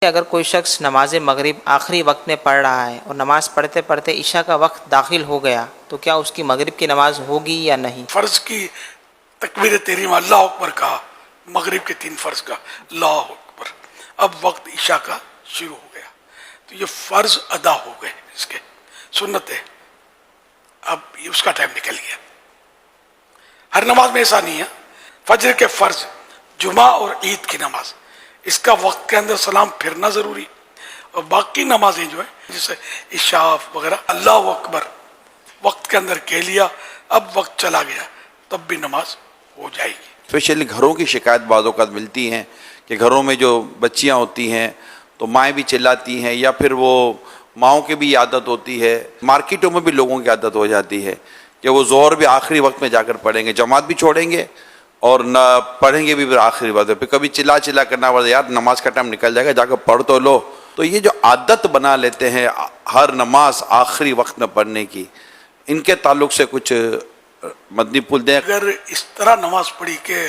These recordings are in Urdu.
کہ اگر کوئی شخص نماز مغرب آخری وقت میں پڑھ رہا ہے اور نماز پڑھتے پڑھتے عشاء کا وقت داخل ہو گیا تو کیا اس کی مغرب کی نماز ہوگی یا نہیں؟ فرض کی تکبیر تحریم اللہ اکبر کہا، مغرب کے 3 فرض کا اللہ اکبر، اب وقت عشاء کا شروع ہو گیا تو یہ فرض ادا ہو گئے، اس کے سنت ہے، اب اس کا ٹائم نکل گیا۔ ہر نماز میں ایسا نہیں ہے، فجر کے فرض، جمعہ اور عید کی نماز، اس کا وقت کے اندر سلام پھرنا ضروری، اور باقی نمازیں جو ہیں جیسے عشاء وغیرہ اللہ اکبر وقت کے اندر کہہ لیا، اب وقت چلا گیا تب بھی نماز ہو جائے گی۔ اسپیشلی گھروں کی شکایت بعض اوقات ملتی ہیں کہ گھروں میں جو بچیاں ہوتی ہیں تو مائیں بھی چلاتی ہیں، یا پھر وہ ماؤں کی بھی عادت ہوتی ہے، مارکیٹوں میں بھی لوگوں کی عادت ہو جاتی ہے کہ وہ ظہر بھی آخری وقت میں جا کر پڑھیں گے، جماعت بھی چھوڑیں گے اور نہ پڑھیں گے بھی پھر آخری وقت، پھر کبھی چلا کرنا پڑتا ہے، یار نماز کا ٹائم نکل جائے گا، جا کر پڑھ تو لو۔ تو یہ جو عادت بنا لیتے ہیں ہر نماز آخری وقت میں پڑھنے کی، ان کے تعلق سے کچھ مدنی پھول دیں۔ اگر اس طرح نماز پڑھی کہ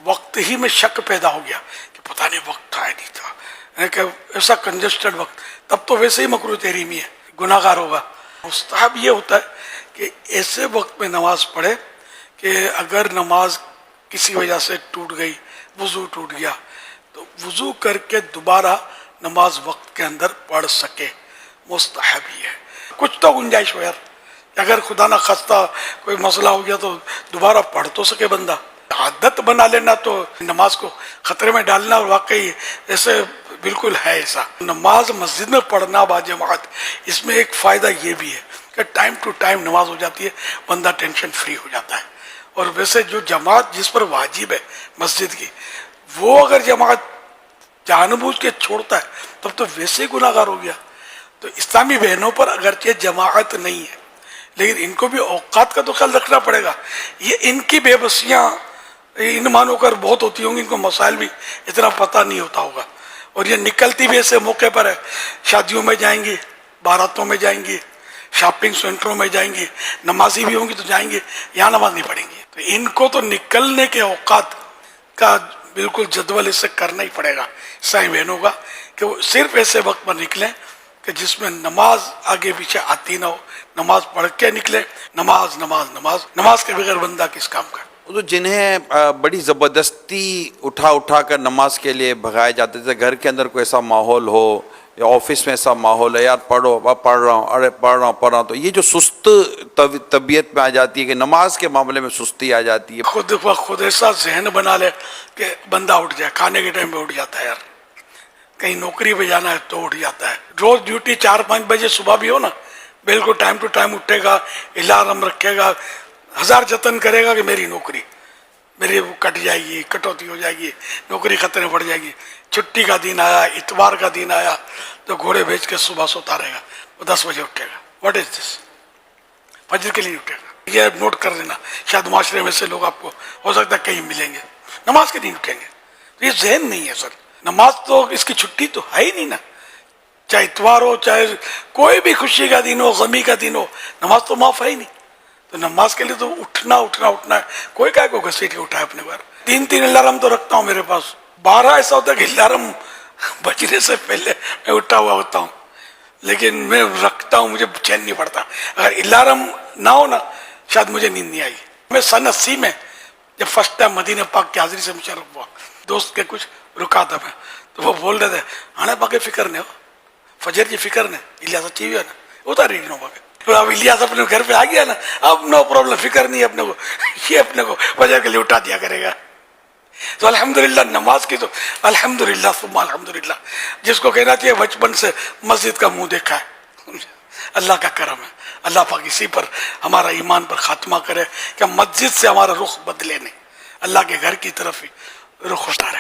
وقت ہی میں شک پیدا ہو گیا کہ پتہ نہیں وقت تھا نہیں تھا، یعنی کہ ایسا کنجسٹڈ وقت، تب تو ویسے ہی مکروہ تحریمی ہے، گناہ گار ہوگا۔ مستحب یہ ہوتا ہے کہ ایسے وقت میں نماز پڑھے کہ اگر نماز کسی وجہ سے ٹوٹ گئی، وضو ٹوٹ گیا، تو وضو کر کے دوبارہ نماز وقت کے اندر پڑھ سکے، مستحب ہی ہے۔ کچھ تو گنجائش ہو یار، اگر خدا نہ خواستہ کوئی مسئلہ ہو گیا تو دوبارہ پڑھ تو سکے بندہ۔ عادت بنا لینا تو نماز کو خطرے میں ڈالنا، اور واقعی ایسے بالکل ہے ایسا۔ نماز مسجد میں پڑھنا باجماعت، اس میں ایک فائدہ یہ بھی ہے کہ ٹائم ٹو ٹائم نماز ہو جاتی ہے، بندہ ٹینشن فری ہو جاتا ہے۔ اور ویسے جو جماعت جس پر واجب ہے مسجد کی، وہ اگر جماعت جان بوجھ کے چھوڑتا ہے تب تو ویسے ہی گناہ گار ہو گیا۔ تو اسلامی بہنوں پر اگرچہ جماعت نہیں ہے لیکن ان کو بھی اوقات کا تو خیال رکھنا پڑے گا۔ یہ ان کی بے بسیاں ان مانو کر بہت ہوتی ہوں گی، ان کو مسائل بھی اتنا پتہ نہیں ہوتا ہوگا، اور یہ نکلتی بھی ایسے موقع پر ہے، شادیوں میں جائیں گی، باراتوں میں جائیں گی، شاپنگ سینٹروں میں جائیں گی، نمازی بھی ہوں گی تو جائیں گے، یہاں نماز نہیں پڑھیں گی۔ تو ان کو تو نکلنے کے اوقات کا بالکل جدول اس سے کرنا ہی پڑے گا عیسائی بہنوں کا، کہ وہ صرف ایسے وقت پر نکلیں کہ جس میں نماز آگے پیچھے آتی نہ ہو، نماز پڑھ کے نکلے۔ نماز نماز نماز نماز کے بغیر بندہ کس کام کا؟ تو جنہیں بڑی زبردستی اٹھا کر نماز کے لیے بھگائے جاتے تھے، گھر کے اندر کوئی ایسا ماحول ہو یا آفس میں ایسا ماحول ہے، یار پڑھو، پڑھ رہا ہوں، ارے پڑھ رہا ہوں، تو یہ جو سست طبیعت میں آ جاتی ہے کہ نماز کے معاملے میں سستی آ جاتی ہے۔ خود ایسا ذہن بنا لے کہ بندہ اٹھ جائے، کھانے کے ٹائم پہ اٹھ جاتا ہے، یار کہیں نوکری پہ جانا ہے تو اٹھ جاتا ہے، روز ڈیوٹی 4-5 بجے صبح بھی ہو نا، بالکل ٹائم ٹو ٹائم اٹھے گا، الارم رکھے گا، ہزار جتن کرے گا کہ میری نوکری میری کٹ جائے گی، کٹوتی ہو جائے گی، نوکری خطرے میں پڑ جائے گی۔ چھٹی کا دن آیا، اتوار کا دن آیا تو گھوڑے بھیج کے صبح سوتا رہے گا، وہ 10 بجے اٹھے گا۔ واٹ از دس؟ فجر کے لیے اٹھے گا۔ یہ نوٹ کر لینا، شاید معاشرے میں سے لوگ آپ کو ہو سکتا ہے کہیں ملیں گے نماز کے دن اٹھیں گے، تو یہ ذہن نہیں ہے سر۔ نماز تو اس کی چھٹی تو ہے ہی نہیں نا، چاہے اتوار ہو، چاہے کوئی بھی خوشی کا دن ہو، غمی کا دن ہو، نماز تو معاف ہے ہی نہیں۔ تو نماز کے لیے تو اٹھنا ہے، کوئی کہے کو گھسیٹ کے اٹھا ہے اپنے گھر۔ 3 الارم تو رکھتا ہوں میرے پاس، 12 ایسا ہوتا ہے کہ الارم بجنے سے پہلے میں اٹھا ہوا ہوتا ہوں، لیکن میں رکھتا ہوں، مجھے چین نہیں پڑتا۔ اگر الارم نہ ہو نا شاید مجھے نیند نہیں آئی۔ میں سن 80 میں جب فرسٹ ٹائم مدینہ پاک کی حاضری سے مشرف ہوا، دوست کے کچھ رکاتا میں، تو وہ بول رہے تھے ہاں پاک فکر نے ہو، فجر کی فکر نے الیاس اچھی ہوئی ہے نا، ہوتا ریڈ نو پاک۔ اب الیاس اپنے گھر پہ آ گیا نا، اب نو پرابلم، فکر نہیں ہے اپنے کو، یہ اپنے کو فجر کے لیے اٹھا دیا کرے گا۔ تو الحمدللہ نماز کی تو الحمدللہ ثم الحمدللہ، جس کو کہنا چاہیے بچپن سے مسجد کا منہ دیکھا ہے، اللہ کا کرم ہے۔ اللہ پاک اسی پر ہمارا ایمان پر خاتمہ کرے کہ مسجد سے ہمارا رخ بدلے نہیں، اللہ کے گھر کی طرف ہی رخ ہوتا ہے۔